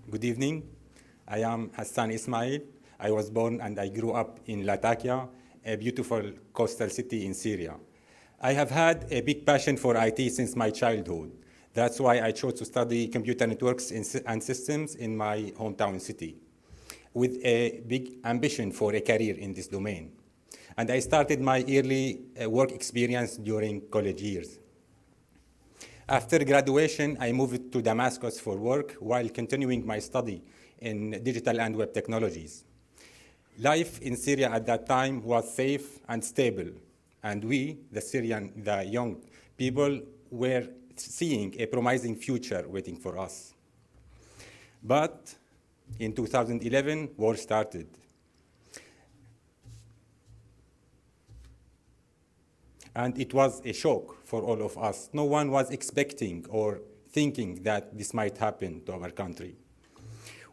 Good evening. I am Hassan Ismail. I was born and I grew up in Latakia, a beautiful coastal city in Syria. I have had a big passion for IT since my childhood. That's why I chose to study computer networks and systems in my hometown city, with a big ambition for a career in this domain. And I started my early work experience during college years. After graduation, I moved to Damascus for work while continuing my study in digital and web technologies. Life in Syria at that time was safe and stable, and we, the young people, were seeing a promising future waiting for us. But in 2011, war started. And it was a shock for all of us. No one was expecting or thinking that this might happen to our country.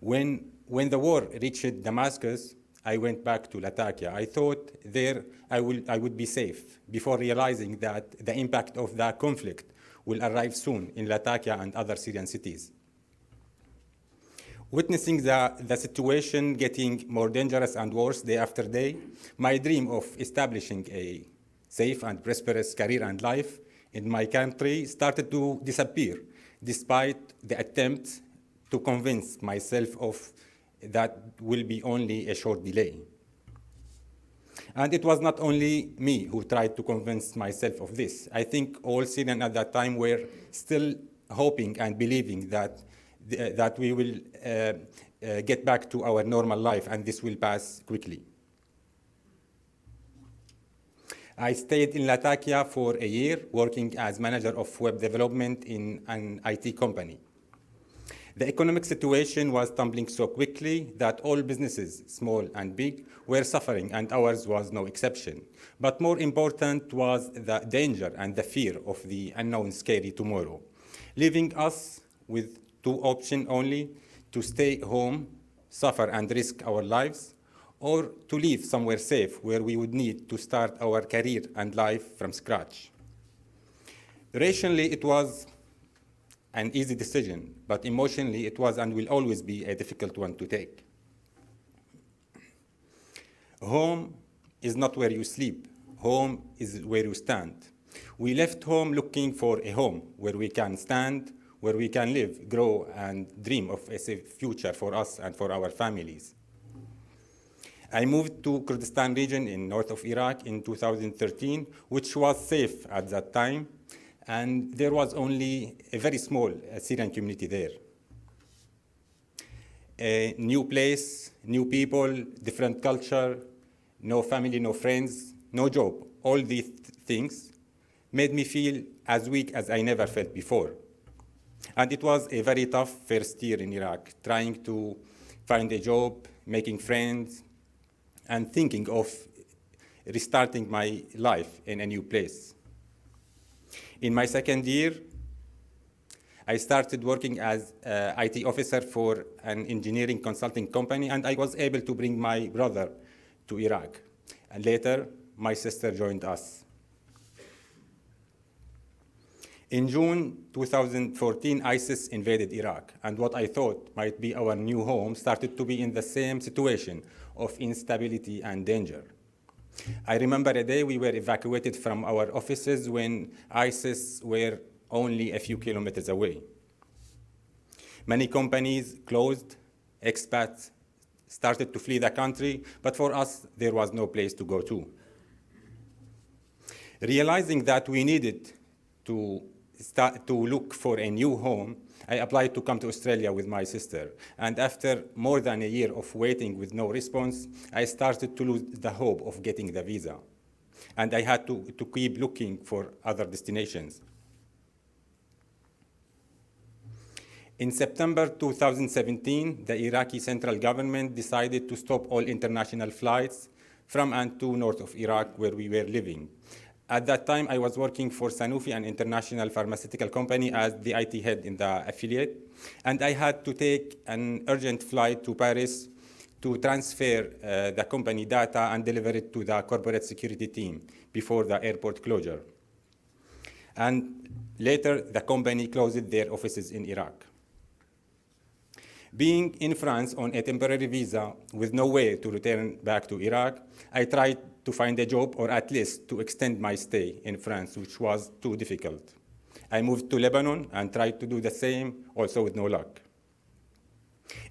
When the war reached Damascus, I went back to Latakia. I thought there I would be safe before realizing that the impact of the conflict will arrive soon in Latakia and other Syrian cities. Witnessing the situation getting more dangerous and worse day after day, my dream of establishing a safe and prosperous career and life in my country started to disappear, despite the attempt to convince myself of that will be only a short delay. And it was not only me who tried to convince myself of this. I think all Syrians at that time were still hoping and believing that we will get back to our normal life and this will pass quickly. I stayed in Latakia for a year, working as manager of web development in an IT company. The economic situation was tumbling so quickly that all businesses, small and big, were suffering, and ours was no exception. But more important was the danger and the fear of the unknown, scary tomorrow, leaving us with two options only: to stay home, suffer and risk our lives, or to live somewhere safe where we would need to start our career and life from scratch. Rationally, it was an easy decision, but emotionally, it was and will always be a difficult one to take. Home is not where you sleep. Home is where you stand. We left home looking for a home where we can stand, where we can live, grow, and dream of a safe future for us and for our families. I moved to Kurdistan region in north of Iraq in 2013, which was safe at that time, and there was only a very small Syrian community there. A new place, new people, different culture, no family, no friends, no job. All these things made me feel as weak as I never felt before. And it was a very tough first year in Iraq, trying to find a job, making friends, and thinking of restarting my life in a new place. In my second year, I started working as an IT officer for an engineering consulting company, and I was able to bring my brother to Iraq. And later, my sister joined us. In June 2014, ISIS invaded Iraq, and what I thought might be our new home started to be in the same situation of instability and danger. I remember a day we were evacuated from our offices when ISIS were only a few kilometers away. Many companies closed, expats started to flee the country, but for us, there was no place to go to. Realizing that we needed to look for a new home, I applied to come to Australia with my sister. And after more than a year of waiting with no response, I started to lose the hope of getting the visa. And I had to keep looking for other destinations. In September 2017, the Iraqi central government decided to stop all international flights from and to north of Iraq, where we were living. At that time, I was working for Sanofi, an international pharmaceutical company, as the IT head in the affiliate. And I had to take an urgent flight to Paris to transfer the company data and deliver it to the corporate security team before the airport closure. And later, the company closed their offices in Iraq. Being in France on a temporary visa with no way to return back to Iraq, I tried to find a job or at least to extend my stay in France, which was too difficult. I moved to Lebanon and tried to do the same, also with no luck.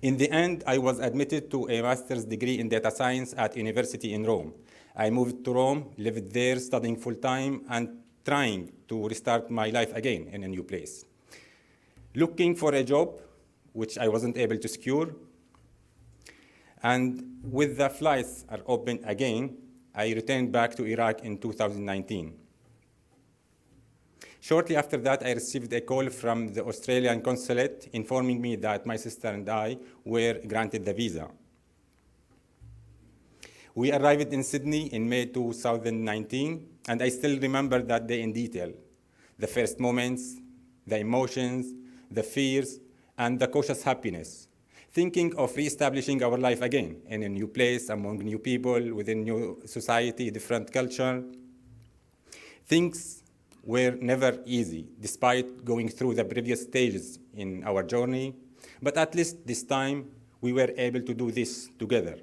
In the end, I was admitted to a master's degree in data science at university in Rome. I moved to Rome, lived there, studying full-time, and trying to restart my life again in a new place. Looking for a job, which I wasn't able to secure, and with the flights are open again, I returned back to Iraq in 2019. Shortly after that, I received a call from the Australian consulate informing me that my sister and I were granted the visa. We arrived in Sydney in May 2019, and I still remember that day in detail. The first moments, the emotions, the fears, and the cautious happiness, thinking of reestablishing our life again in a new place, among new people, within new society, different culture. Things were never easy, despite going through the previous stages in our journey, but at least this time, we were able to do this together.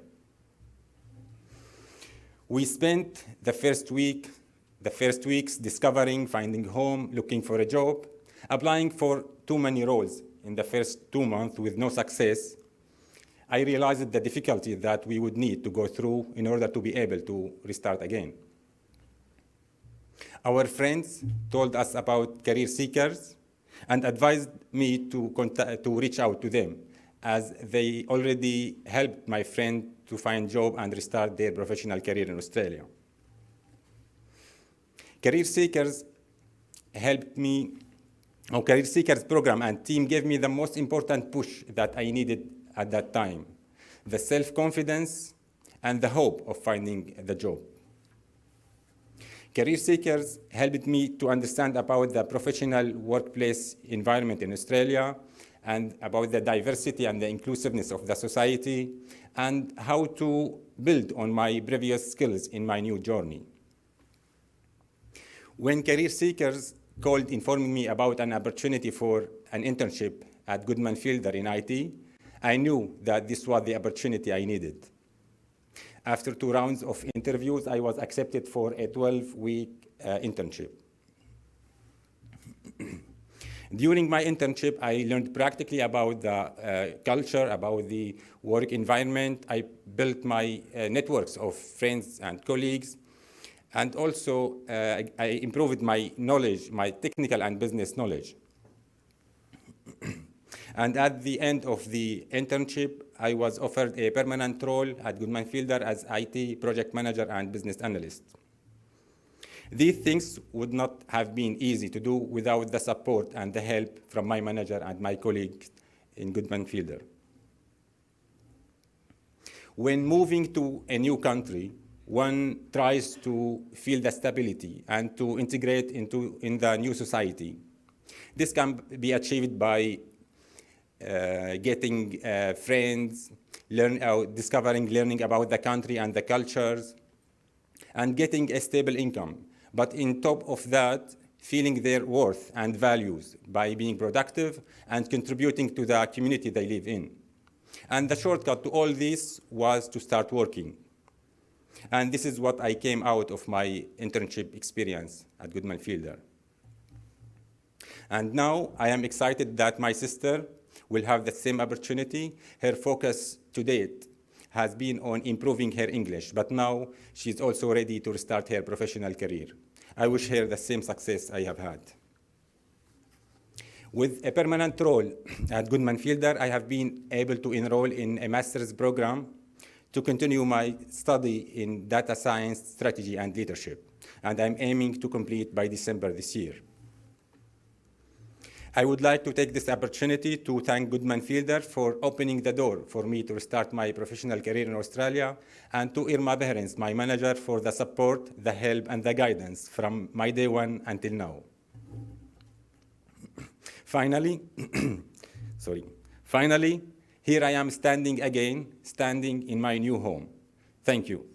We spent the first weeks discovering, finding home, looking for a job, applying for too many roles in the first 2 months with no success. I realized the difficulty that we would need to go through in order to be able to restart again. Our friends told us about career seekers and advised me to reach out to them, as they already helped my friend to find a job and restart their professional career in Australia. Career Seekers program and team gave me the most important push that I needed at that time, the self-confidence and the hope of finding the job. Career Seekers helped me to understand about the professional workplace environment in Australia and about the diversity and the inclusiveness of the society and how to build on my previous skills in my new journey. When Career Seekers called informing me about an opportunity for an internship at Goodman Fielder in IT, I knew that this was the opportunity I needed. After 2 rounds of interviews, I was accepted for a 12-week internship. During my internship, I learned practically about the culture, about the work environment. I built my networks of friends and colleagues. And also, I improved my knowledge, my technical and business knowledge. And at the end of the internship, I was offered a permanent role at Goodman Fielder as IT project manager and business analyst. These things would not have been easy to do without the support and the help from my manager and my colleagues in Goodman Fielder. When moving to a new country, one tries to feel the stability and to integrate in the new society. This can be achieved by getting friends, learning about the country and the cultures, and getting a stable income. But on top of that, feeling their worth and values by being productive and contributing to the community they live in. And the shortcut to all this was to start working. And this is what I came out of my internship experience at Goodman Fielder. And now I am excited that my sister will have the same opportunity. Her focus to date has been on improving her English, but now she's also ready to restart her professional career. I wish her the same success I have had. With a permanent role at Goodman Fielder, I have been able to enroll in a master's program to continue my study in data science, strategy, and leadership, and I'm aiming to complete by December this year. I would like to take this opportunity to thank Goodman Fielder for opening the door for me to start my professional career in Australia, and to Irma Behrens, my manager, for the support, the help, and the guidance from my day one until now. Finally, here I am standing in my new home. Thank you.